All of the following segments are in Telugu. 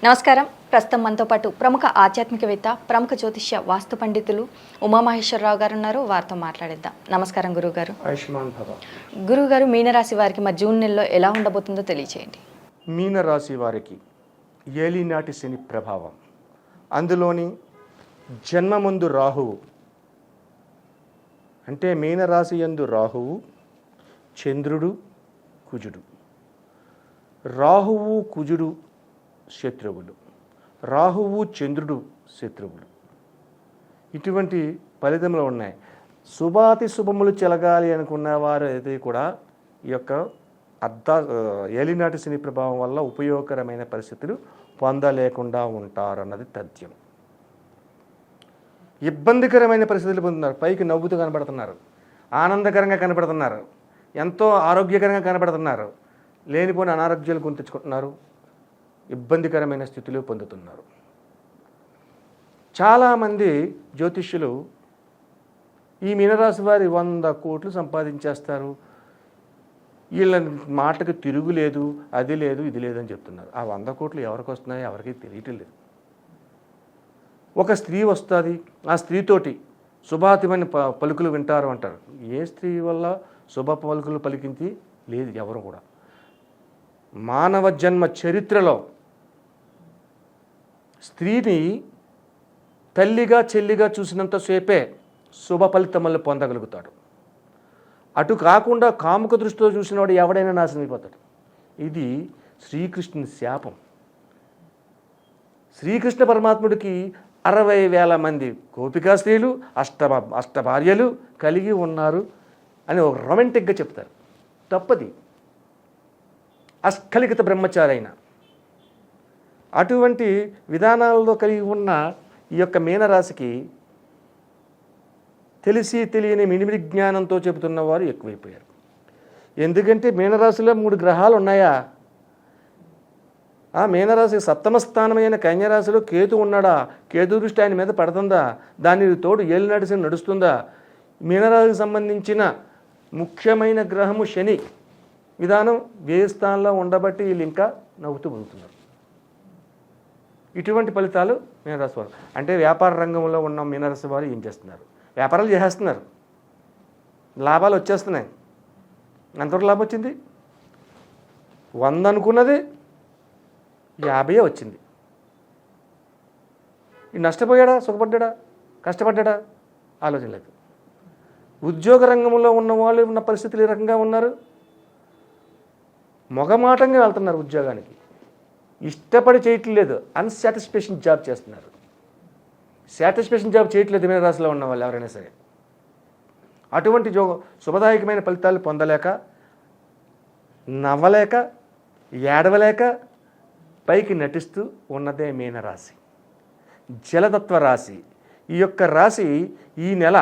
నమస్కారం. ప్రస్తుతం మనతో పాటు ప్రముఖ ఆధ్యాత్మికవేత్త, ప్రముఖ జ్యోతిష్య వాస్తు పండితులు ఉమామహేశ్వరరావు గారు ఉన్నారు. వారితో మాట్లాడిద్దాం. నమస్కారం గురువుగారు. ఆయుష్మాన్ భవ. గురువుగారు, మీనరాశి వారికి మరి జూన్ నెలలో ఎలా ఉండబోతుందో తెలియచేయండి. మీనరాశి వారికి ఏలినాటి శని ప్రభావం, అందులోని జన్మమందు రాహువు, అంటే మీనరాశి యందు రాహువు, చంద్రుడు, కుజుడు. రాహువు కుజుడు శత్రువులు, రాహువు చంద్రుడు శత్రువులు. ఇటువంటి ఫలితములు ఉన్నాయి. శుభాతి శుభములు చెలగాలి అనుకున్న వారు అయితే కూడా ఈ యొక్క ఏలినాటి శని ప్రభావం వల్ల ఉపయోగకరమైన పరిస్థితులు పొందలేకుండా ఉంటారన్నది తథ్యం. ఇబ్బందికరమైన పరిస్థితులు పొందుతున్నారు. పైకి నవ్వుతూ కనబడుతున్నారు, ఆనందకరంగా కనబడుతున్నారు, ఎంతో ఆరోగ్యకరంగా కనబడుతున్నారు, లేనిపోయిన అనారోగ్యాలు కొని తెచ్చుకుంటున్నారు, ఇబ్బందికరమైన స్థితిలో పొందుతున్నారు. చాలామంది జ్యోతిష్యులు ఈ మీనరాశి వారి 100 కోట్లు సంపాదించేస్తారు, వీళ్ళ మాటకు తిరుగులేదు, అది లేదు ఇది లేదని చెప్తున్నారు. ఆ 100 కోట్లు ఎవరికి వస్తున్నాయో ఎవరికి తెలియటం లేదు. ఒక స్త్రీ వస్తుంది, ఆ స్త్రీతోటి శుభాతిమైన పలుకులు వింటారు అంటారు. ఏ స్త్రీ వల్ల శుభ పలుకులు పలికింది లేదు ఎవరు కూడా. మానవ జన్మ చరిత్రలో స్త్రీని తల్లిగా చెల్లిగా చూసినంతసేపే శుభ ఫలితములు పొందగలుగుతాడు. అటు కాకుండా కాముక దృష్టితో చూసినవాడు ఎవడైనా నాశనం అయిపోతాడు. ఇది శ్రీకృష్ణుని శాపం. శ్రీకృష్ణ పరమాత్ముడికి 60,000 మంది గోపికా స్త్రీలు, అష్ట భార్యలు కలిగి ఉన్నారు అని ఒక రొమాంటిక్గా చెప్తారు. తప్పది. అస్ఖలిత బ్రహ్మచారి అయిన అటువంటి విధానాలలో కలిగి ఉన్న ఈ యొక్క మీనరాశికి తెలిసి తెలియని మినిమిడి జ్ఞానంతో చెబుతున్న వారు ఎక్కువైపోయారు. ఎందుకంటే మీనరాశిలో 3 గ్రహాలు ఉన్నాయా? ఆ మీనరాశి సప్తమ స్థానమైన కన్యరాశిలో కేతు ఉన్నాడా? కేతు దృష్టి ఆయన మీద పడుతుందా? దాని తోడు ఏలినాటి శని నడుస్తుందా? మీనరాశికి సంబంధించిన ముఖ్యమైన గ్రహము శని విధానం వ్యయ స్థానంలో ఉండబట్టి వీళ్ళు ఇంకా నవ్వుతూ పొందుతున్నారు. ఇటువంటి ఫలితాలు మీనరాశి వారు. అంటే వ్యాపార రంగంలో ఉన్న మీనరాశి వారు ఏం చేస్తున్నారు? వ్యాపారాలు చేసేస్తున్నారు, లాభాలు వచ్చేస్తున్నాయి. ఎంతవరకు లాభం వచ్చింది? 100 అనుకున్నది 50 వచ్చింది. ఈ నష్టపోయాడా, సుఖపడ్డా, కష్టపడ్డా? ఆలోచన లేదు. ఉద్యోగ రంగంలో ఉన్న వాళ్ళు ఉన్న పరిస్థితులు ఈ రకంగా ఉన్నారు. మొగమాటంగా వెళ్తున్నారు ఉద్యోగానికి, ఇష్టపడి చేయట్లేదు, అన్సాటిస్ఫాక్షన్ జాబ్ చేస్తున్నారు. సాటిస్ఫాక్షన్ జాబ్ చేయట్లేదు మీనరాశిలో ఉన్న వాళ్ళు ఎవరైనా సరే. అటువంటి శుభదాయకమైన ఫలితాలు పొందలేక, నవ్వలేక, ఏడవలేక పైకి నటిస్తూ ఉన్నదే మీనరాశి, జలతత్వ రాశి. ఈ యొక్క రాశి ఈ నెల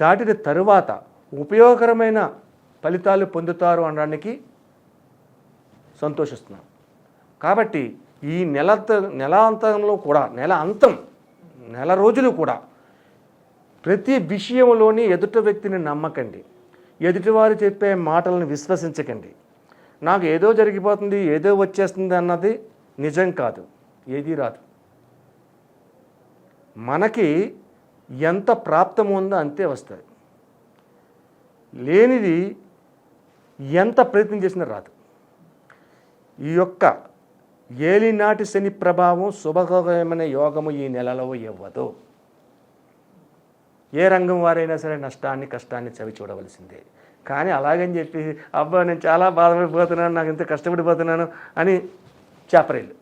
దాటిన తరువాత ఉపయోగకరమైన ఫలితాలు పొందుతారు అనడానికి సంతోషిస్తున్నాం. కాబట్టి ఈ నెలాంతంలో కూడా, నెల రోజులు కూడా ప్రతి విషయంలోని ఎదుటి వ్యక్తిని నమ్మకండి, ఎదుటివారు చెప్పే మాటలను విశ్వసించకండి. నాకు ఏదో జరిగిపోతుంది, ఏదో వచ్చేస్తుంది అన్నది నిజం కాదు. ఏదీ రాదు. మనకి ఎంత ప్రాప్తం ఉందో అంతే వస్తుంది. లేనిది ఎంత ప్రయత్నం చేసినా రాదు. ఈ యొక్క ఏలినాటి శని ప్రభావం శుభకరమైన యోగము ఈ నెలలో ఇవ్వదు. ఏ రంగం వారైనా సరే నష్టాన్ని, కష్టాన్ని చవి చూడవలసిందే. కానీ అలాగని చెప్పి అబ్బా నేను చాలా బాధపడిపోతున్నాను, నాకు ఇంత కష్టపడిపోతున్నాను అని చేపరేళ్ళు.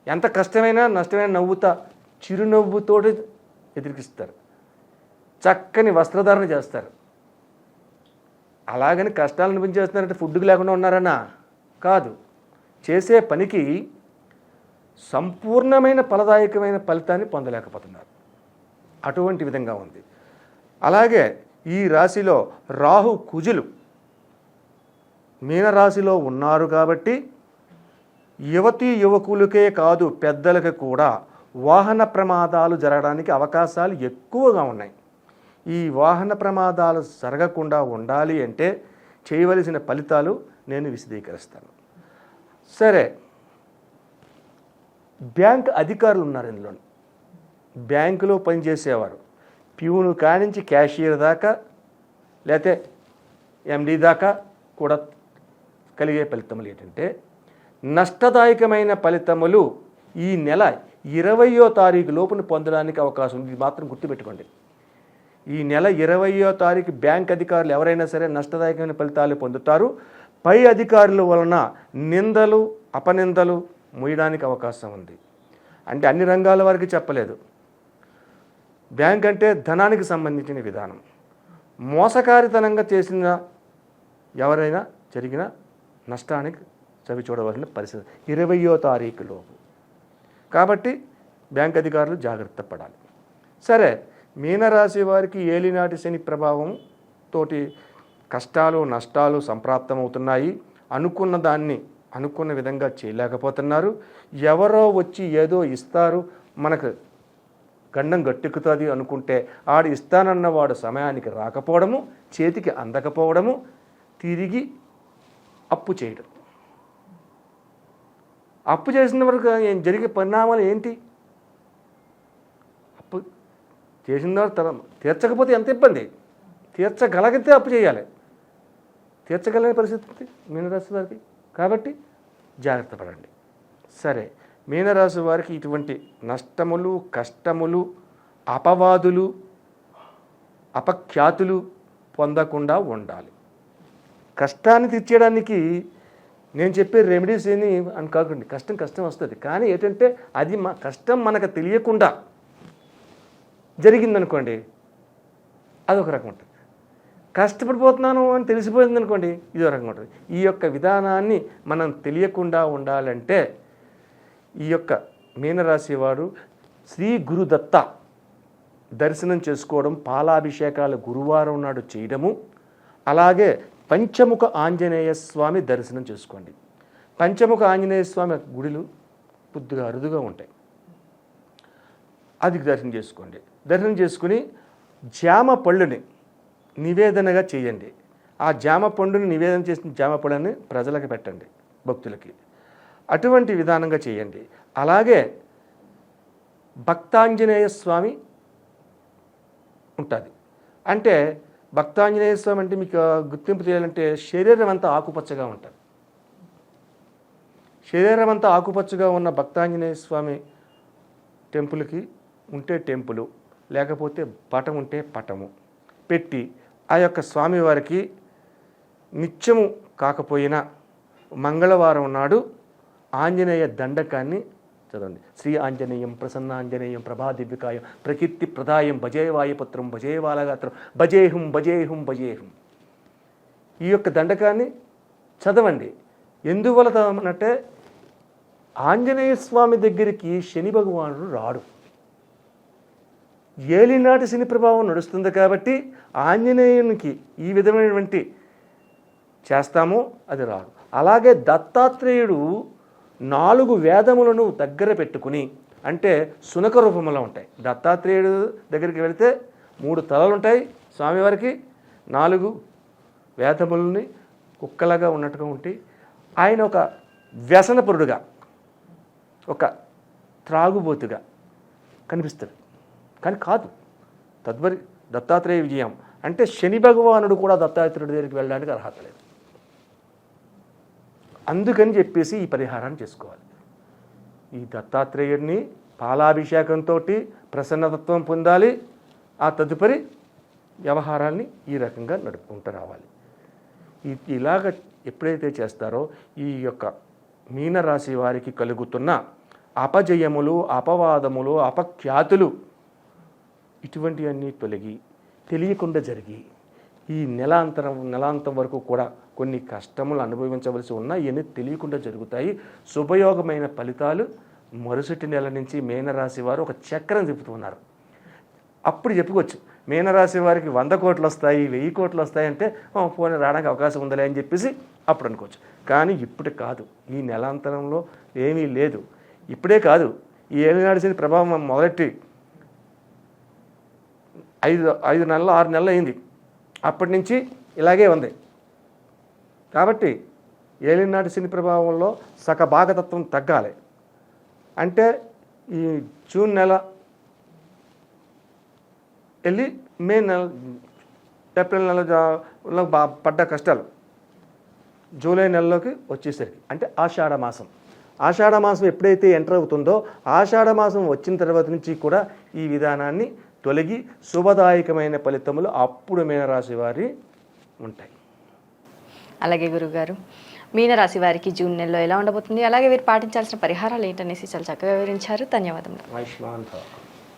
ఎంత కష్టమైనా నష్టమైనా నవ్వుతా, చిరునవ్వుతోటి ఎదిరికిస్తారు. చక్కని వస్త్రధారణ చేస్తారు. అలాగని కష్టాలు అనిపించేస్తున్నారంటే ఫుడ్కి లేకుండా ఉన్నారన్నా కాదు. చేసే పనికి సంపూర్ణమైన ఫలదాయకమైన ఫలితాన్ని పొందలేకపోతున్నారు. అటువంటి విధంగా ఉంది. అలాగే ఈ రాశిలో రాహు కుజులు మీనరాశిలో ఉన్నారు కాబట్టి యువతీ యువకులకే కాదు పెద్దలకు కూడా వాహన ప్రమాదాలు జరగడానికి అవకాశాలు ఎక్కువగా ఉన్నాయి. ఈ వాహన ప్రమాదాలు జరగకుండా ఉండాలి అంటే చేయవలసిన ఫలితాలు నేను విశదీకరిస్తాను. సరే, బ్యాంక్ అధికారులు ఉన్నారు ఇందులో. బ్యాంకులో పనిచేసేవారు, ప్యూను కానించి క్యాషియర్ దాకా లేకపోతే ఎండి దాకా కూడా కలిగే ఫలితములు ఏంటంటే, నష్టదాయకమైన ఫలితములు ఈ నెల 20వ తారీఖు లోపున పొందడానికి అవకాశం ఉంది. ఇది మాత్రం గుర్తుపెట్టుకోండి. ఈ నెల 20వ తారీఖు బ్యాంక్ అధికారులు ఎవరైనా సరే నష్టదాయకమైన ఫలితాలు పొందుతారు. పై అధికారుల వలన నిందలు అపనిందలు మోయడానికి అవకాశం ఉంది. అంటే అన్ని రంగాల వారికి చెప్పలేదు. బ్యాంక్ అంటే ధనానికి సంబంధించిన విధానం. మోసకారితనంగా చేసిన ఎవరైనా జరిగిన నష్టానికి చవి చూడవలసిన పరిస్థితి 20వ తారీఖు లోపు. కాబట్టి బ్యాంక్ అధికారులు జాగ్రత్త పడాలి. సరే, మీనరాశి వారికి ఏలినాటి శని ప్రభావం తోటి కష్టాలు నష్టాలు సంప్రాప్తమవుతున్నాయి. అనుకున్న దాన్ని అనుకున్న విధంగా చేయలేకపోతున్నారు. ఎవరో వచ్చి ఏదో ఇస్తారు, మనకు గండం గట్టెక్కుతుంది అనుకుంటే ఆడు ఇస్తానన్నవాడు సమయానికి రాకపోవడము, చేతికి అందకపోవడము, తిరిగి అప్పు చేయడం. అప్పు చేసిన వరకు జరిగే పరిణామాలు ఏంటి? అప్పు చేసిన తర్వాత తీర్చకపోతే ఎంత ఇబ్బంది. తీర్చగలిగితే అప్పు చేయాలి. తీర్చగలిగిన పరిస్థితి మీనరాశి వారికి. కాబట్టి జాగ్రత్త పడండి. సరే, మీనరాశి వారికి ఇటువంటి నష్టములు కష్టములు అపవాదులు అపఖ్యాతులు పొందకుండా ఉండాలి. కష్టాన్ని తీర్చేయడానికి నేను చెప్పే రెమెడీస్ ఏమి అని కాకండి. కష్టం వస్తుంది. కానీ ఏంటంటే అది కష్టం మనకు తెలియకుండా జరిగిందనుకోండి, అదొక రకం ఉంటుంది. కష్టపడిపోతున్నాను అని తెలిసిపోయింది అనుకోండి, ఇదో రకంగా ఉంటుంది. ఈ యొక్క విధానాన్ని మనం తెలియకుండా ఉండాలంటే ఈ యొక్క మీనరాశి వారు శ్రీ గురుదత్త దర్శనం చేసుకోవడం, పాలాభిషేకాలు గురువారం నాడు చేయడము, అలాగే పంచముఖ ఆంజనేయ స్వామి దర్శనం చేసుకోండి. పంచముఖ ఆంజనేయ స్వామి గుడిలు కొద్దిగా అరుదుగా ఉంటాయి. అది దర్శనం చేసుకోండి. దర్శనం చేసుకుని జామ పళ్ళుని నివేదనగా చేయండి. ఆ జామ పండుని నివేదన చేసిన జామ పళ్ళని ప్రజలకు పెట్టండి, భక్తులకి. అటువంటి విధానంగా చేయండి. అలాగే భక్తాంజనేయ స్వామి ఉంటుంది. అంటే భక్తాంజనేయ స్వామి అంటే మీకు గుర్తింపు చేయాలంటే శరీరం అంతా ఆకుపచ్చగా ఉంటుంది. శరీరం అంతా ఆకుపచ్చగా ఉన్న భక్తాంజనేయ స్వామి టెంపుల్కి ఉంటే టెంపులు, లేకపోతే పటం ఉంటే పటము పెట్టి ఆ యొక్క స్వామివారికి నిత్యము కాకపోయినా మంగళవారం నాడు ఆంజనేయ దండకాన్ని చదవండి. శ్రీ ఆంజనేయం ప్రసన్నాంజనేయం ప్రభాదివ్యకాయం ప్రకీర్తి ప్రదాయం భజే వాయుపుత్రం భజే వాలగాత్రం భజేహుం భజేహుం భజేహుం. ఈ యొక్క దండకాన్ని చదవండి. ఎందువల్ల అంటే ఆంజనేయ స్వామి దగ్గరికి శని భగవానుడు రాడు. ఏలినాటి శని ప్రభావం నడుస్తుంది కాబట్టి ఆంజనేయునికి ఈ విధమైనటువంటి చేస్తామో అది రాదు. అలాగే దత్తాత్రేయుడు 4 వేదములను దగ్గర పెట్టుకుని, అంటే సునక రూపంలో ఉంటాయి. దత్తాత్రేయుడు దగ్గరికి వెళితే 3 తలలు ఉంటాయి స్వామివారికి, 4 వేదములని కుక్కలాగా ఉన్నట్టుగా ఉంటాయి. ఆయన ఒక వ్యసనపరుడుగా, ఒక త్రాగుబోతుగా కనిపిస్తాడు. కానీ కాదు. తదుపరి దత్తాత్రేయ విజయం అంటే శని భగవానుడు కూడా దత్తాత్రేయుడి దగ్గరికి వెళ్ళడానికి అర్హత లేదు. అందుకని చెప్పేసి ఈ పరిహారాన్ని చేసుకోవాలి. ఈ దత్తాత్రేయుడిని పాలాభిషేకంతో ప్రసన్నతత్వం పొందాలి. ఆ తదుపరి వ్యవహారాన్ని ఈ రకంగా నడుపుకుంటూ రావాలి. ఇలాగ ఎప్పుడైతే చేస్తారో ఈ యొక్క మీనరాశి వారికి కలుగుతున్న అపజయములు అపవాదములు అపఖ్యాతులు ఇటువంటివన్నీ తొలగి తెలియకుండా జరిగి ఈ నెలాంతం వరకు కూడా కొన్ని కష్టములు అనుభవించవలసి ఉన్నా ఇవన్నీ తెలియకుండా జరుగుతాయి. శుభయోగమైన ఫలితాలు మరుసటి నెల నుంచి మీనరాశి వారు ఒక చక్రం తిప్పుతున్నారు. అప్పుడు చెప్పుకోవచ్చు మీనరాశి వారికి 100 కోట్లు వస్తాయి 1000 కోట్లు వస్తాయి అంటే పోనీ రావడానికి అవకాశం ఉందలే అని చెప్పేసి అప్పుడు అనుకోవచ్చు. కానీ ఇప్పుడు కాదు. ఈ నెలాంతరంలో ఏమీ లేదు. ఇప్పుడే కాదు, ఈ ఏలినాటి శని ప్రభావం మొదలెట్టి 5 నెలలు 6 నెలలు అయింది. అప్పటి నుంచి ఇలాగే ఉంది. కాబట్టి ఏలినాటి శని ప్రభావంలో భాగతత్వం తగ్గాలి అంటే ఈ జూన్ నెల వెళ్ళి మే నెల ఏప్రిల్ నెలలో పడ్డ కష్టాలు జూలై నెలలోకి వచ్చేసరికి అంటే ఆషాఢ మాసం ఎప్పుడైతే ఎంటర్ అవుతుందో ఆషాఢ మాసం వచ్చిన తర్వాత నుంచి కూడా ఈ విధానాన్ని తొలగి శుభదాయకమైన ఫలితములు అప్పుడు మీనరాశి వారి ఉంటాయి. అలాగే గురుగారు, మీనరాశి వారికి జూన్ నెలలో ఎలా ఉండబోతుంది, అలాగే వీరు పాటించాల్సిన పరిహారాలు ఏంటనేసి చాలా చక్కగా వివరించారు. ధన్యవాదములు. ఆయుష్మాన్ భవ.